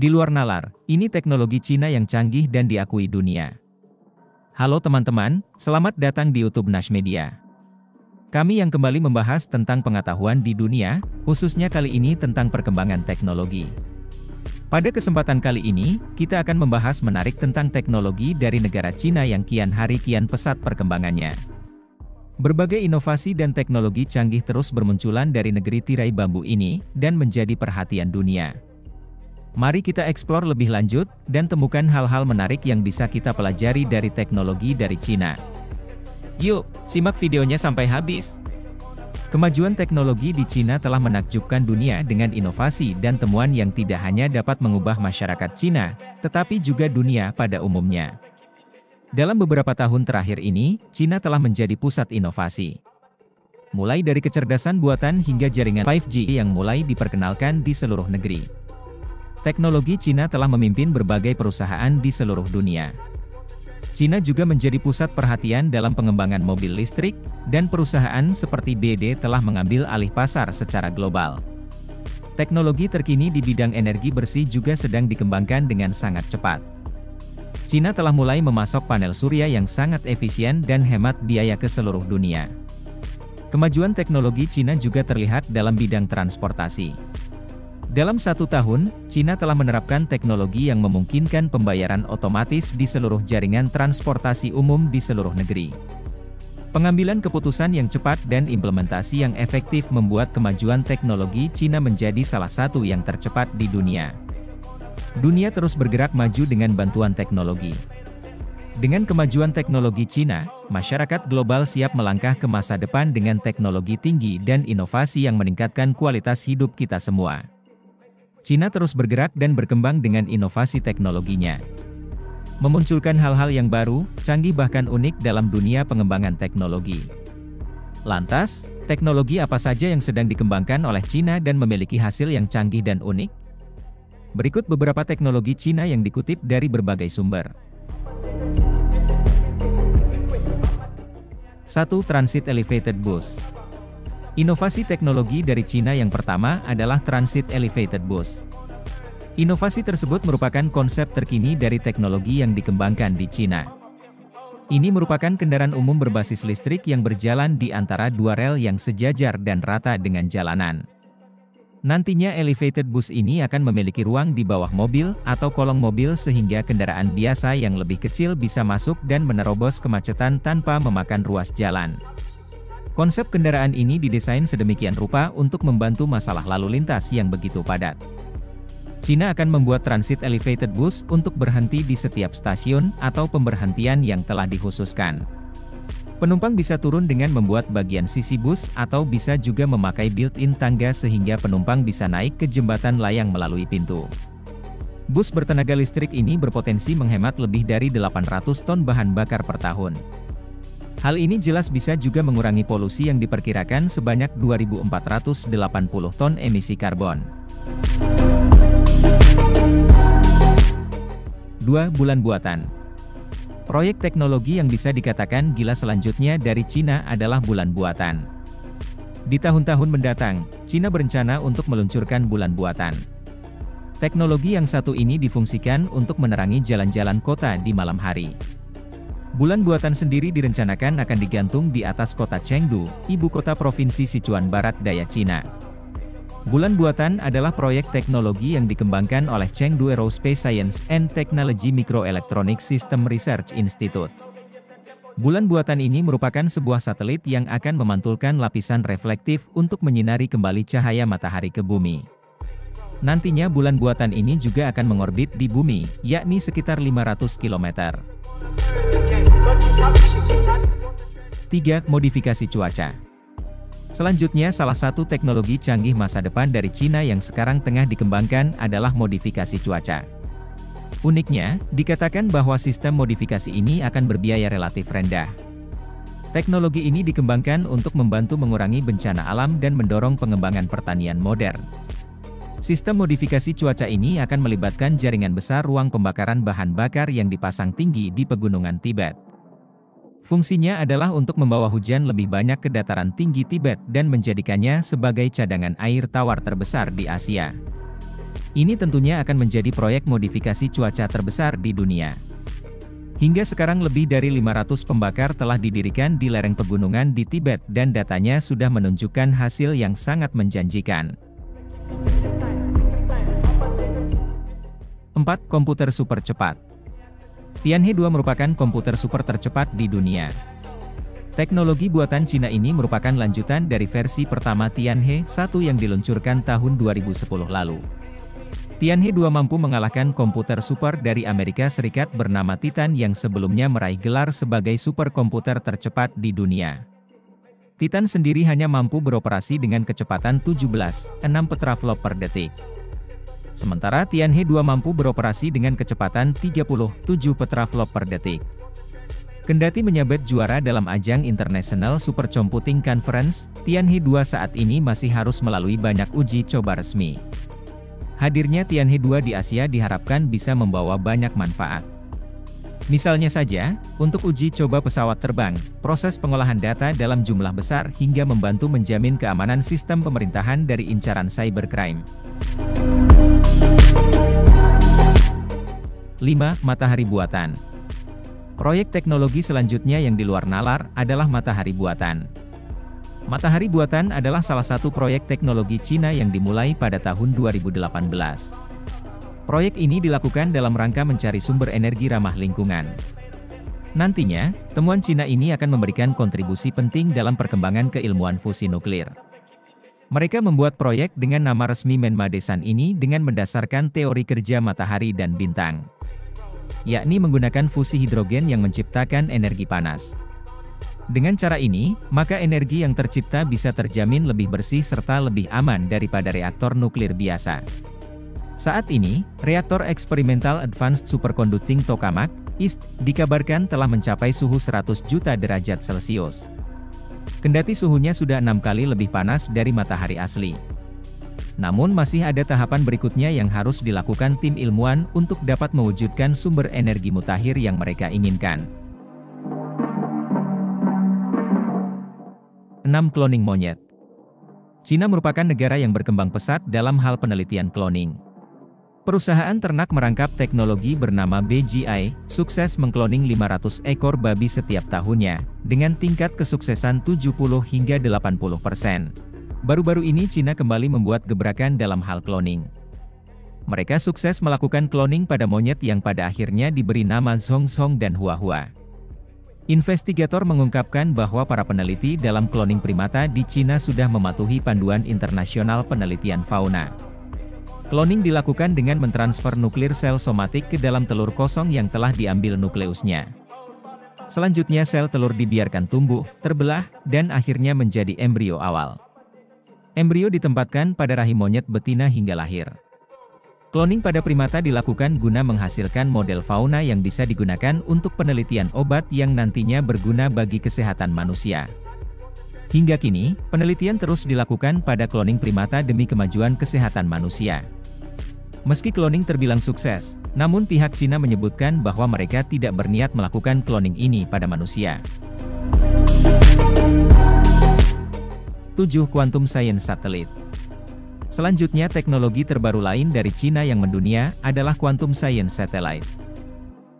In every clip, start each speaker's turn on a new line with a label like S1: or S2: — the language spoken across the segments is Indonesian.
S1: Di luar nalar, ini teknologi Cina yang canggih dan diakui dunia. Halo teman-teman, selamat datang di YouTube Nash Media. Kami yang kembali membahas tentang pengetahuan di dunia, khususnya kali ini tentang perkembangan teknologi. Pada kesempatan kali ini, kita akan membahas menarik tentang teknologi dari negara Cina yang kian hari kian pesat perkembangannya. Berbagai inovasi dan teknologi canggih terus bermunculan dari negeri tirai bambu ini, dan menjadi perhatian dunia. Mari kita eksplor lebih lanjut, dan temukan hal-hal menarik yang bisa kita pelajari dari teknologi dari Cina. Yuk, simak videonya sampai habis. Kemajuan teknologi di Cina telah menakjubkan dunia dengan inovasi dan temuan yang tidak hanya dapat mengubah masyarakat Cina, tetapi juga dunia pada umumnya. Dalam beberapa tahun terakhir ini, Cina telah menjadi pusat inovasi. Mulai dari kecerdasan buatan hingga jaringan 5G yang mulai diperkenalkan di seluruh negeri. Teknologi Cina telah memimpin berbagai perusahaan di seluruh dunia. Cina juga menjadi pusat perhatian dalam pengembangan mobil listrik, dan perusahaan seperti BYD telah mengambil alih pasar secara global. Teknologi terkini di bidang energi bersih juga sedang dikembangkan dengan sangat cepat. Cina telah mulai memasok panel surya yang sangat efisien dan hemat biaya ke seluruh dunia. Kemajuan teknologi Cina juga terlihat dalam bidang transportasi. Dalam 1 tahun, Cina telah menerapkan teknologi yang memungkinkan pembayaran otomatis di seluruh jaringan transportasi umum di seluruh negeri. Pengambilan keputusan yang cepat dan implementasi yang efektif membuat kemajuan teknologi Cina menjadi salah satu yang tercepat di dunia. Dunia terus bergerak maju dengan bantuan teknologi. Dengan kemajuan teknologi Cina, masyarakat global siap melangkah ke masa depan dengan teknologi tinggi dan inovasi yang meningkatkan kualitas hidup kita semua. Cina terus bergerak dan berkembang dengan inovasi teknologinya. Memunculkan hal-hal yang baru, canggih bahkan unik dalam dunia pengembangan teknologi. Lantas, teknologi apa saja yang sedang dikembangkan oleh Cina dan memiliki hasil yang canggih dan unik? Berikut beberapa teknologi Cina yang dikutip dari berbagai sumber. 1. Transit Elevated Bus. Inovasi teknologi dari Cina yang pertama adalah Transit Elevated Bus. Inovasi tersebut merupakan konsep terkini dari teknologi yang dikembangkan di Cina. Ini merupakan kendaraan umum berbasis listrik yang berjalan di antara dua rel yang sejajar dan rata dengan jalanan. Nantinya elevated bus ini akan memiliki ruang di bawah mobil atau kolong mobil sehingga kendaraan biasa yang lebih kecil bisa masuk dan menerobos kemacetan tanpa memakan ruas jalan. Konsep kendaraan ini didesain sedemikian rupa untuk membantu masalah lalu lintas yang begitu padat. Cina akan membuat transit elevated bus untuk berhenti di setiap stasiun atau pemberhentian yang telah dikhususkan. Penumpang bisa turun dengan membuat bagian sisi bus atau bisa juga memakai built-in tangga sehingga penumpang bisa naik ke jembatan layang melalui pintu. Bus bertenaga listrik ini berpotensi menghemat lebih dari 800 ton bahan bakar per tahun. Hal ini jelas bisa juga mengurangi polusi yang diperkirakan sebanyak 2.480 ton emisi karbon. 2. Bulan buatan. Proyek teknologi yang bisa dikatakan gila selanjutnya dari Cina adalah bulan buatan. Di tahun-tahun mendatang, Cina berencana untuk meluncurkan bulan buatan. Teknologi yang satu ini difungsikan untuk menerangi jalan-jalan kota di malam hari. Bulan buatan sendiri direncanakan akan digantung di atas kota Chengdu, ibu kota provinsi Sichuan Barat Daya Cina. Bulan buatan adalah proyek teknologi yang dikembangkan oleh Chengdu Aerospace Science and Technology Microelectronic System Research Institute. Bulan buatan ini merupakan sebuah satelit yang akan memantulkan lapisan reflektif untuk menyinari kembali cahaya matahari ke bumi. Nantinya bulan buatan ini juga akan mengorbit di bumi, yakni sekitar 500 km. 3. Modifikasi cuaca. Selanjutnya salah satu teknologi canggih masa depan dari Cina yang sekarang tengah dikembangkan adalah modifikasi cuaca. Uniknya, dikatakan bahwa sistem modifikasi ini akan berbiaya relatif rendah. Teknologi ini dikembangkan untuk membantu mengurangi bencana alam dan mendorong pengembangan pertanian modern. Sistem modifikasi cuaca ini akan melibatkan jaringan besar ruang pembakaran bahan bakar yang dipasang tinggi di pegunungan Tibet. Fungsinya adalah untuk membawa hujan lebih banyak ke dataran tinggi Tibet dan menjadikannya sebagai cadangan air tawar terbesar di Asia. Ini tentunya akan menjadi proyek modifikasi cuaca terbesar di dunia. Hingga sekarang lebih dari 500 pembakar telah didirikan di lereng pegunungan di Tibet dan datanya sudah menunjukkan hasil yang sangat menjanjikan. 4. Komputer super cepat. Tianhe 2 merupakan komputer super tercepat di dunia. Teknologi buatan Cina ini merupakan lanjutan dari versi pertama Tianhe 1 yang diluncurkan tahun 2010 lalu. Tianhe 2 mampu mengalahkan komputer super dari Amerika Serikat bernama Titan yang sebelumnya meraih gelar sebagai superkomputer tercepat di dunia. Titan sendiri hanya mampu beroperasi dengan kecepatan 17,6 petraflop per detik. Sementara Tianhe 2 mampu beroperasi dengan kecepatan 37 petraflop per detik. Kendati menyabet juara dalam ajang International Supercomputing Conference, Tianhe 2 saat ini masih harus melalui banyak uji coba resmi. Hadirnya Tianhe 2 di Asia diharapkan bisa membawa banyak manfaat. Misalnya saja, untuk uji coba pesawat terbang, proses pengolahan data dalam jumlah besar hingga membantu menjamin keamanan sistem pemerintahan dari incaran cybercrime. 5. Matahari buatan. Proyek teknologi selanjutnya yang di luar nalar adalah matahari buatan. Matahari buatan adalah salah satu proyek teknologi Cina yang dimulai pada tahun 2018. Proyek ini dilakukan dalam rangka mencari sumber energi ramah lingkungan. Nantinya, temuan Cina ini akan memberikan kontribusi penting dalam perkembangan keilmuan fusi nuklir. Mereka membuat proyek dengan nama resmi Menmadesan ini dengan mendasarkan teori kerja matahari dan bintang, yakni menggunakan fusi hidrogen yang menciptakan energi panas. Dengan cara ini, maka energi yang tercipta bisa terjamin lebih bersih serta lebih aman daripada reaktor nuklir biasa. Saat ini, reaktor eksperimental Advanced Superconducting Tokamak, IST, dikabarkan telah mencapai suhu 100 juta derajat Celcius. Kendati suhunya sudah 6 kali lebih panas dari matahari asli. Namun masih ada tahapan berikutnya yang harus dilakukan tim ilmuwan untuk dapat mewujudkan sumber energi mutakhir yang mereka inginkan. 6. Cloning monyet. Cina merupakan negara yang berkembang pesat dalam hal penelitian cloning. Perusahaan ternak merangkap teknologi bernama BGI, sukses mengkloning 500 ekor babi setiap tahunnya, dengan tingkat kesuksesan 70 hingga 80%. Baru-baru ini Cina kembali membuat gebrakan dalam hal cloning. Mereka sukses melakukan cloning pada monyet yang pada akhirnya diberi nama Zhongzhong dan Huahua. Investigator mengungkapkan bahwa para peneliti dalam cloning primata di Cina sudah mematuhi panduan internasional penelitian fauna. Cloning dilakukan dengan mentransfer nuklir sel somatik ke dalam telur kosong yang telah diambil nukleusnya. Selanjutnya sel telur dibiarkan tumbuh, terbelah, dan akhirnya menjadi embrio awal. Embrio ditempatkan pada rahim monyet betina hingga lahir. Cloning pada primata dilakukan guna menghasilkan model fauna yang bisa digunakan untuk penelitian obat yang nantinya berguna bagi kesehatan manusia. Hingga kini, penelitian terus dilakukan pada cloning primata demi kemajuan kesehatan manusia. Meski cloning terbilang sukses, namun pihak Cina menyebutkan bahwa mereka tidak berniat melakukan cloning ini pada manusia. 7. Quantum Science Satellite. Selanjutnya teknologi terbaru lain dari Cina yang mendunia adalah Quantum Science Satellite.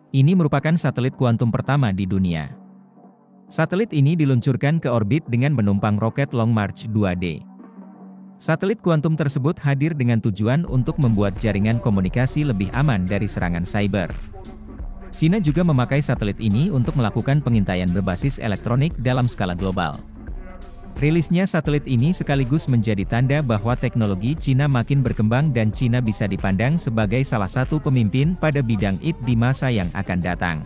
S1: Ini merupakan satelit kuantum pertama di dunia. Satelit ini diluncurkan ke orbit dengan menumpang roket Long March 2D. Satelit kuantum tersebut hadir dengan tujuan untuk membuat jaringan komunikasi lebih aman dari serangan cyber. Cina juga memakai satelit ini untuk melakukan pengintaian berbasis elektronik dalam skala global. Rilisnya satelit ini sekaligus menjadi tanda bahwa teknologi Cina makin berkembang dan Cina bisa dipandang sebagai salah satu pemimpin pada bidang IT di masa yang akan datang.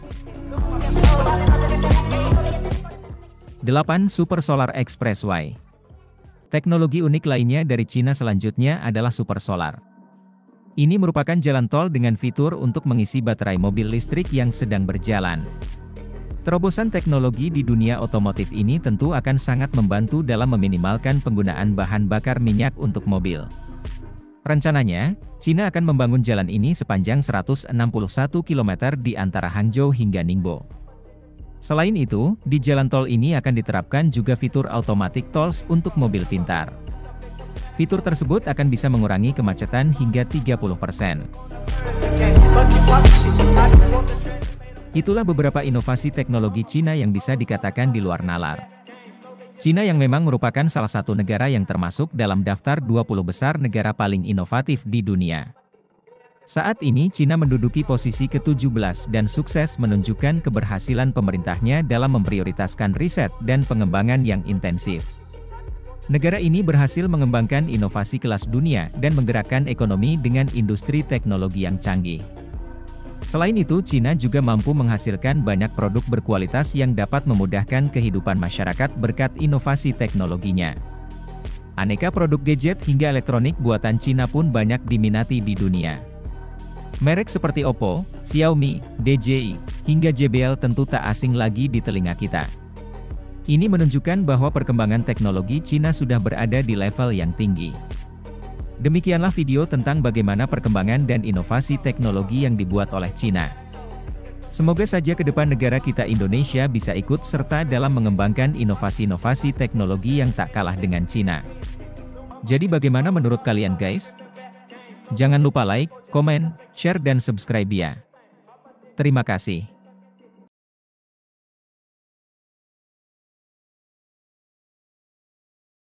S1: 8. Super Solar Expressway. Teknologi unik lainnya dari Cina selanjutnya adalah Super Solar. Ini merupakan jalan tol dengan fitur untuk mengisi baterai mobil listrik yang sedang berjalan. Terobosan teknologi di dunia otomotif ini tentu akan sangat membantu dalam meminimalkan penggunaan bahan bakar minyak untuk mobil. Rencananya, Cina akan membangun jalan ini sepanjang 161 km di antara Hangzhou hingga Ningbo. Selain itu, di jalan tol ini akan diterapkan juga fitur automatic tolls untuk mobil pintar. Fitur tersebut akan bisa mengurangi kemacetan hingga 30%. Itulah beberapa inovasi teknologi Cina yang bisa dikatakan di luar nalar. Cina yang memang merupakan salah satu negara yang termasuk dalam daftar 20 besar negara paling inovatif di dunia. Saat ini Cina menduduki posisi ke-17 dan sukses menunjukkan keberhasilan pemerintahnya dalam memprioritaskan riset dan pengembangan yang intensif. Negara ini berhasil mengembangkan inovasi kelas dunia dan menggerakkan ekonomi dengan industri teknologi yang canggih. Selain itu, Cina juga mampu menghasilkan banyak produk berkualitas yang dapat memudahkan kehidupan masyarakat berkat inovasi teknologinya. Aneka produk gadget hingga elektronik buatan Cina pun banyak diminati di dunia. Merek seperti Oppo, Xiaomi, DJI, hingga JBL tentu tak asing lagi di telinga kita. Ini menunjukkan bahwa perkembangan teknologi Cina sudah berada di level yang tinggi. Demikianlah video tentang bagaimana perkembangan dan inovasi teknologi yang dibuat oleh Cina. Semoga saja ke depan negara kita Indonesia bisa ikut serta dalam mengembangkan inovasi-inovasi teknologi yang tak kalah dengan Cina. Jadi bagaimana menurut kalian guys? Jangan lupa like, komen, share dan subscribe ya. Terima kasih.